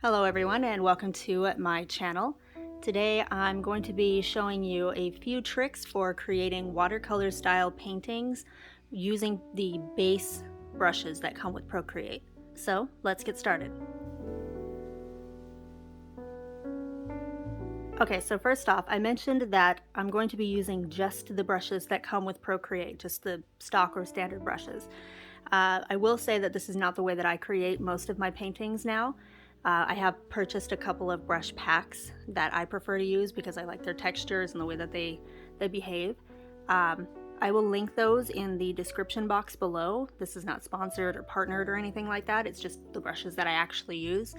Hello everyone and welcome to my channel. Today I'm going to be showing you a few tricks for creating watercolor style paintings using the base brushes that come with Procreate. So let's get started. Okay, so first off, I mentioned that I'm going to be using just the brushes that come with Procreate, just the stock or standard brushes. I will say that this is not the way that I create most of my paintings now. I have purchased a couple of brush packs that I prefer to use because I like their textures and the way that they behave. I will link those in the description box below. This is not sponsored or partnered or anything like that. It's just the brushes that I actually use.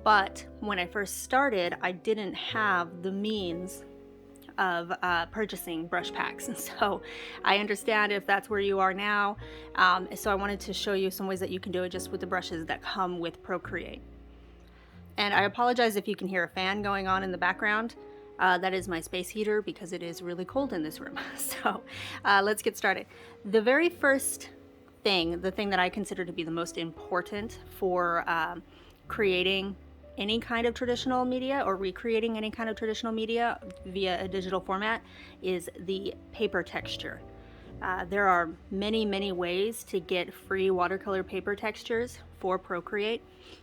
But when I first started, I didn't have the means of purchasing brush packs, and so I understand if that's where you are now. So I wanted to show you some ways that you can do it just with the brushes that come with Procreate. And I apologize if you can hear a fan going on in the background. That is my space heater because it is really cold in this room. So let's get started. The very first thing, the thing that I consider to be the most important for creating any kind of traditional media or recreating any kind of traditional media via a digital format, is the paper texture. There are many ways to get free watercolor paper textures for Procreate.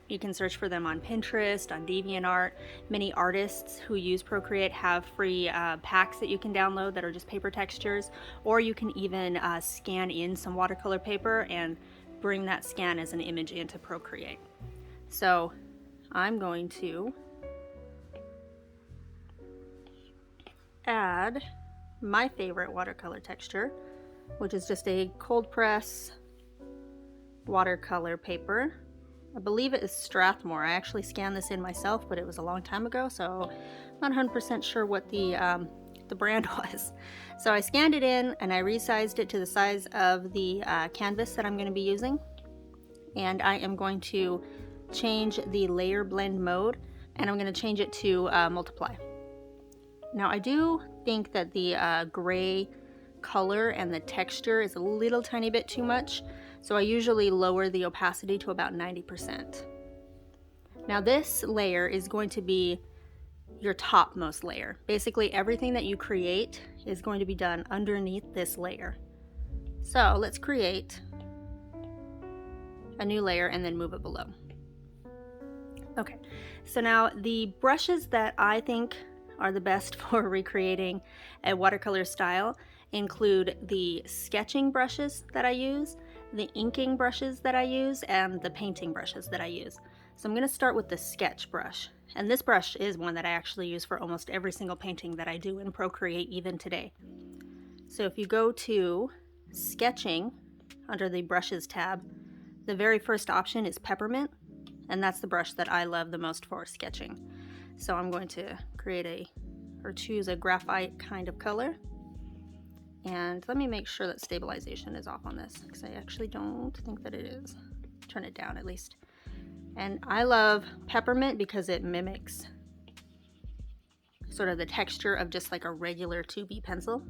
You can search for them on Pinterest, on DeviantArt. Many artists who use Procreate have free packs that you can download that are just paper textures, or you can even scan in some watercolor paper and bring that scan as an image into Procreate. So I'm going to add my favorite watercolor texture, which is just a cold press watercolor paper. I believe it is Strathmore. I actually scanned this in myself, but it was a long time ago, so I'm not 100% sure what the brand was. So I scanned it in and I resized it to the size of the canvas that I'm going to be using. And I am going to change the layer blend mode, and I'm going to change it to multiply. Now I do think that the gray color and the texture is a little tiny bit too much, so I usually lower the opacity to about 90%. Now this layer is going to be your topmost layer. Basically everything that you create is going to be done underneath this layer. So let's create a new layer and then move it below. Okay, so now the brushes that I think are the best for recreating a watercolor style include the sketching brushes that I use, the inking brushes that I use, and the painting brushes that I use. So I'm going to start with the sketch brush. And this brush is one that I actually use for almost every single painting that I do in Procreate even today. So if you go to sketching under the brushes tab, the very first option is peppermint, and that's the brush that I love the most for sketching. So I'm going to choose a graphite kind of color. And let me make sure that stabilization is off on this, because I actually don't think that it is. Turn it down at least. And I love peppermint because it mimics sort of the texture of just like a regular 2B pencil.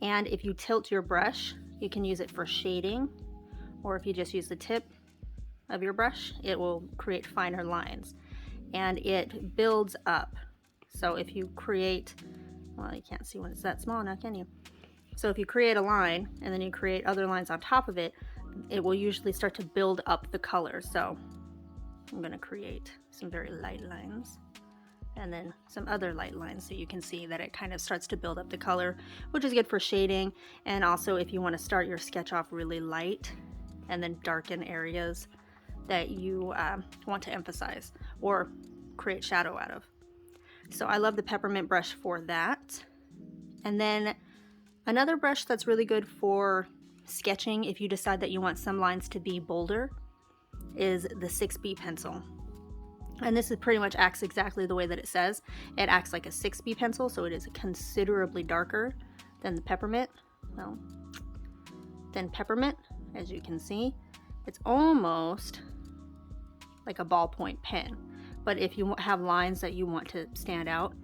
And if you tilt your brush, you can use it for shading, or if you just use the tip of your brush, it will create finer lines. And it builds up. So if you create, well, you can't see when it's that small now, can you? So if you create a line and then you create other lines on top of it, it will usually start to build up the color. So I'm going to create some very light lines and then some other light lines, so you can see that it kind of starts to build up the color, which is good for shading. And also if you want to start your sketch off really light and then darken areas that you want to emphasize or create shadow out of. So I love the peppermint brush for that. And then another brush that's really good for sketching, if you decide that you want some lines to be bolder, is the 6B pencil. And this is pretty much acts exactly the way that it says. It acts like a 6B pencil, so it is considerably darker than the peppermint. Well, than peppermint, as you can see. It's almost like a ballpoint pen. But if you have lines that you want to stand out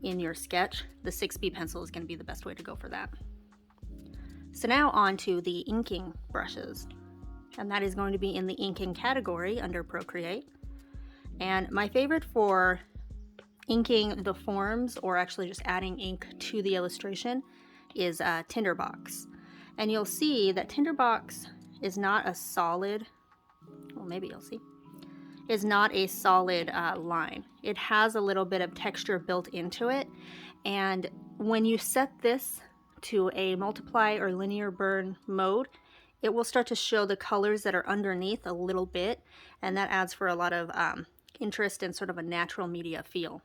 in your sketch, the 6B pencil is going to be the best way to go for that. So now on to the inking brushes, and that is going to be in the inking category under Procreate. And my favorite for inking the forms, or actually just adding ink to the illustration, is Tinderbox. And you'll see that Tinderbox is not a solid, well, maybe you'll see, is not a solid line. It has a little bit of texture built into it, and when you set this to a multiply or linear burn mode, it will start to show the colors that are underneath a little bit, and that adds for a lot of interest and sort of a natural media feel.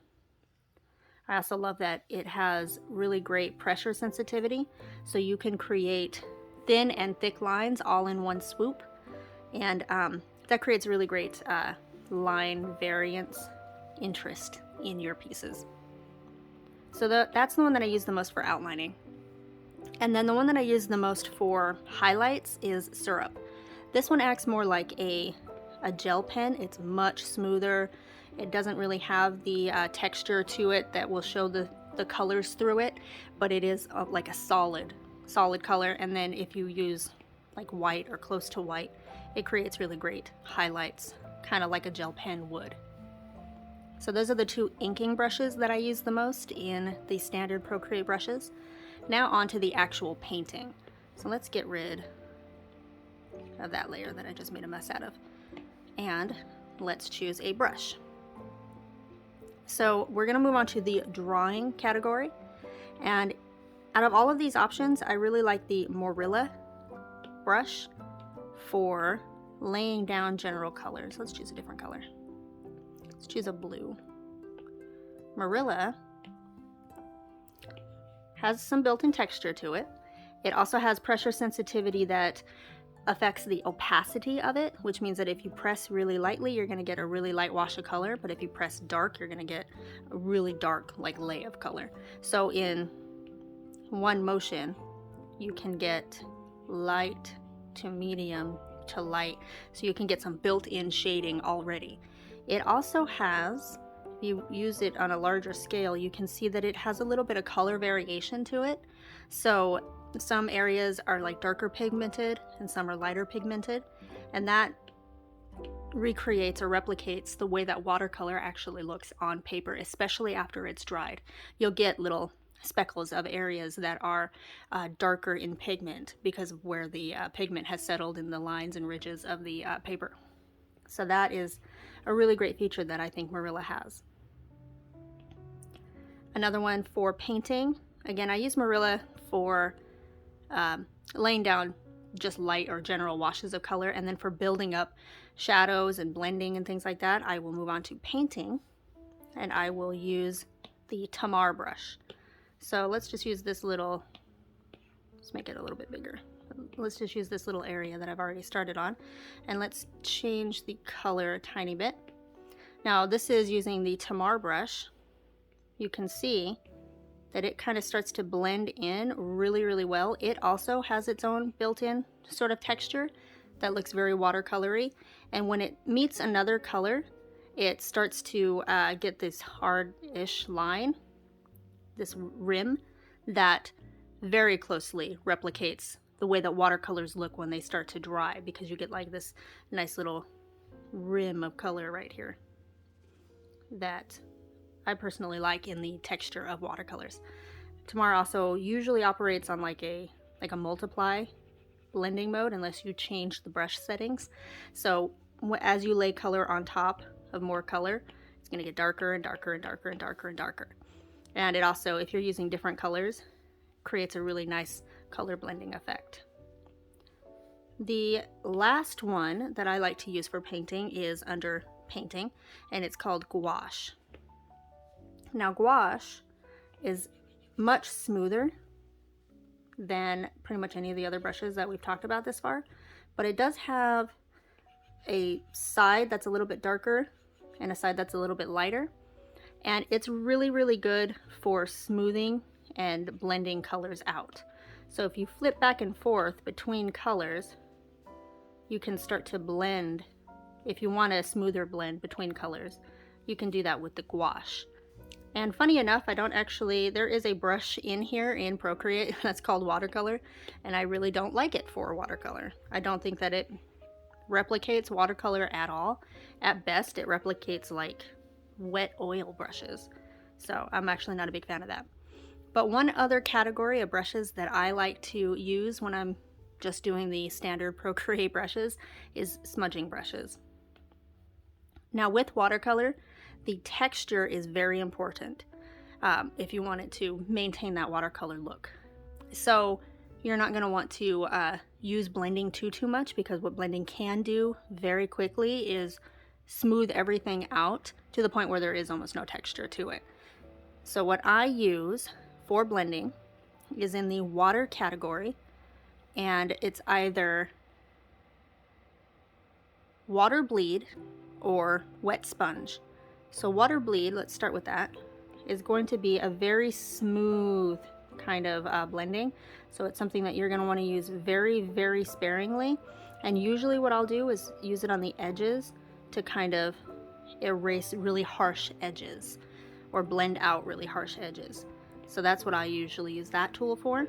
I also love that it has really great pressure sensitivity, so you can create thin and thick lines all in one swoop, and that creates really great line variance interest in your pieces. So that's the one that I use the most for outlining. And then the one that I use the most for highlights is Syrup. This one acts more like a gel pen. It's much smoother. It doesn't really have the texture to it that will show the colors through it, but it is like a solid color. And then if you use like white or close to white, it creates really great highlights, kind of like a gel pen would. So those are the two inking brushes that I use the most in the standard Procreate brushes. Now on to the actual painting. So let's get rid of that layer that I just made a mess out of. And let's choose a brush. So we're gonna move on to the drawing category. And out of all of these options, I really like the Marilla brush for laying down general colors. Let's choose a different color. Let's choose a blue. Marilla has some built-in texture to it. It also has pressure sensitivity that affects the opacity of it, which means that if you press really lightly, you're gonna get a really light wash of color, but if you press dark, you're gonna get a really dark like lay of color. So in one motion, you can get light to medium to light, so you can get some built-in shading already. It also has, if you use it on a larger scale, you can see that it has a little bit of color variation to it. So some areas are like darker pigmented and some are lighter pigmented, and that recreates or replicates the way that watercolor actually looks on paper, especially after it's dried. You'll get little speckles of areas that are darker in pigment because of where the pigment has settled in the lines and ridges of the paper. So that is a really great feature that I think Marilla has. Another one for painting. Again, I use Marilla for laying down just light or general washes of color, and then for building up shadows and blending and things like that, I will move on to painting, and I will use the Tamar brush. So let's just use this little, let's make it a little bit bigger. Let's just use this little area that I've already started on, and let's change the color a tiny bit. Now this is using the Tamar brush. You can see that it kind of starts to blend in really, really well. It also has its own built-in sort of texture that looks very watercolory, and when it meets another color, it starts to get this hard-ish line, this rim that very closely replicates the way that watercolors look when they start to dry, because you get like this nice little rim of color right here that I personally like in the texture of watercolors. Tamar also usually operates on like a multiply blending mode unless you change the brush settings. So as you lay color on top of more color, it's going to get darker and darker and darker and darker and darker. And it also, if you're using different colors, creates a really nice color blending effect. The last one that I like to use for painting is under painting, and it's called gouache. Now gouache is much smoother than pretty much any of the other brushes that we've talked about this far, but it does have a side that's a little bit darker and a side that's a little bit lighter, and it's really, really good for smoothing and blending colors out. So if you flip back and forth between colors, you can start to blend. If you want a smoother blend between colors, you can do that with the gouache. And funny enough, there is a brush in here in Procreate that's called Watercolor, and I really don't like it for watercolor. I don't think that it replicates watercolor at all. At best, it replicates like wet oil brushes. So I'm actually not a big fan of that. But one other category of brushes that I like to use when I'm just doing the standard Procreate brushes is smudging brushes. Now with watercolor, the texture is very important if you want it to maintain that watercolor look. So you're not going to want to use blending too much, because what blending can do very quickly is smooth everything out to the point where there is almost no texture to it. So what I use for blending is in the water category, and it's either water bleed or wet sponge. So water bleed, let's start with that, is going to be a very smooth kind of blending. So it's something that you're going to want to use very sparingly. And usually what I'll do is use it on the edges to kind of erase really harsh edges or blend out really harsh edges. So that's what I usually use that tool for.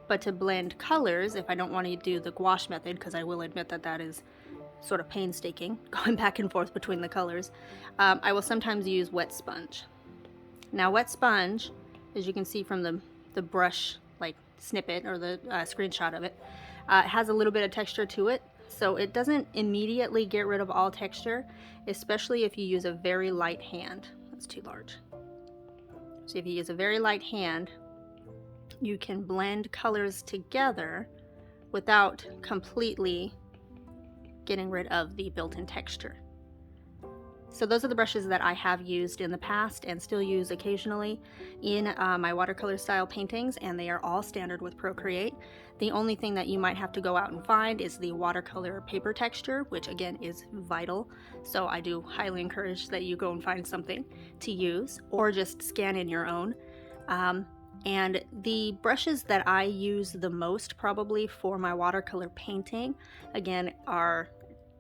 But to blend colors, if I don't want to do the gouache method, because I will admit that that is sort of painstaking, going back and forth between the colors, I will sometimes use wet sponge. Now wet sponge, as you can see from the brush like snippet or the screenshot of it, has a little bit of texture to it. So it doesn't immediately get rid of all texture, especially if you use a very light hand. That's too large. So if you use a very light hand, you can blend colors together without completely getting rid of the built-in texture. So those are the brushes that I have used in the past and still use occasionally in my watercolor style paintings, and they are all standard with Procreate. The only thing that you might have to go out and find is the watercolor paper texture, which again is vital. So I do highly encourage that you go and find something to use, or just scan in your own. And the brushes that I use the most probably for my watercolor painting, again, are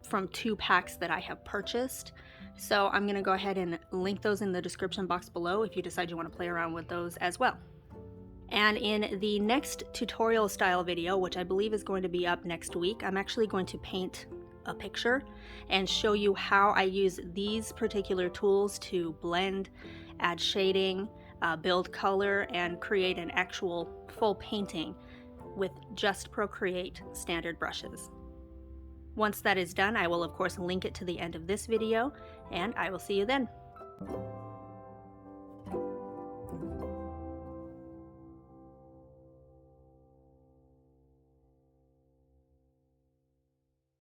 from 2 packs that I have purchased. So I'm going to go ahead and link those in the description box below if you decide you want to play around with those as well. And in the next tutorial style video, which I believe is going to be up next week, I'm actually going to paint a picture and show you how I use these particular tools to blend, add shading, build color, and create an actual full painting with just Procreate standard brushes. Once that is done, I will of course link it to the end of this video, and I will see you then.